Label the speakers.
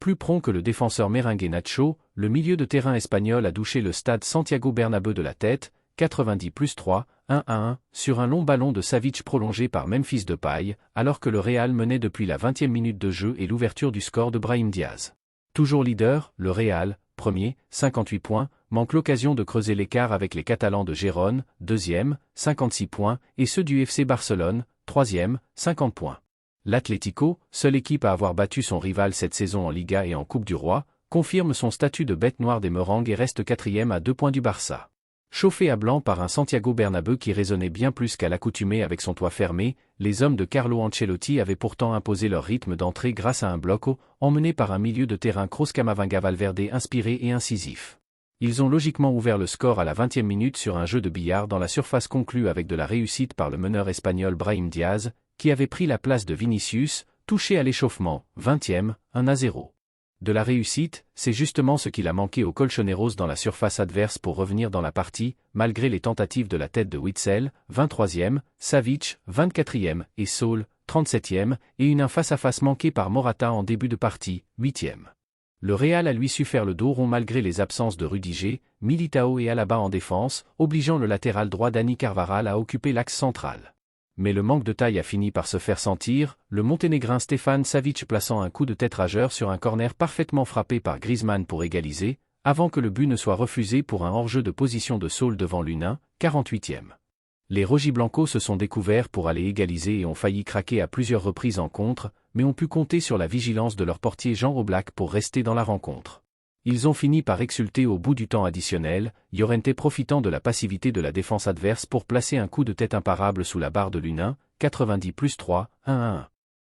Speaker 1: Plus prompt que le défenseur merengue Nacho, le milieu de terrain espagnol a douché le stade Santiago Bernabéu de la tête, 90+3, 1-1, sur un long ballon de Savic prolongé par Memphis Depay, alors que le Real menait depuis la 20e minute de jeu et l'ouverture du score de Brahim Diaz. Toujours leader, le Real, premier, 58 points, manque l'occasion de creuser l'écart avec les Catalans de Gérone, deuxième, 56 points, et ceux du FC Barcelone, troisième, 50 points. L'Atlético, seule équipe à avoir battu son rival cette saison en Liga et en Coupe du Roi, confirme son statut de bête noire des merengues et reste quatrième à 2 points du Barça. Chauffé à blanc par un Santiago Bernabéu qui résonnait bien plus qu'à l'accoutumée avec son toit fermé, les hommes de Carlo Ancelotti avaient pourtant imposé leur rythme d'entrée grâce à un bloc haut, emmené par un milieu de terrain Kroos Camavinga Valverde inspiré et incisif. Ils ont logiquement ouvert le score à la 20e minute sur un jeu de billard dans la surface conclu avec de la réussite par le meneur espagnol Brahim Diaz, qui avait pris la place de Vinicius, touché à l'échauffement, 20e, 1-0. De la réussite, c'est justement ce qu'il a manqué aux Colchoneros dans la surface adverse pour revenir dans la partie, malgré les tentatives de la tête de Witsel, 23e, Savic, 24e, et Saul, 37e, et une face-à-face manquée par Morata en début de partie, 8e. Le Real a lui su faire le dos rond malgré les absences de Rudiger, Militao et Alaba en défense, obligeant le latéral droit Dani Carvajal à occuper l'axe central. Mais le manque de taille a fini par se faire sentir, le Monténégrin Stefan Savic plaçant un coup de tête rageur sur un corner parfaitement frappé par Griezmann pour égaliser, avant que le but ne soit refusé pour un hors-jeu de position de Saul devant Lunin, 48e. Les Rojiblancos se sont découverts pour aller égaliser et ont failli craquer à plusieurs reprises en contre, mais ont pu compter sur la vigilance de leur portier Jean Oblak pour rester dans la rencontre. Ils ont fini par exulter au bout du temps additionnel, Llorente profitant de la passivité de la défense adverse pour placer un coup de tête imparable sous la barre de Lunin, 90+3, 1-1.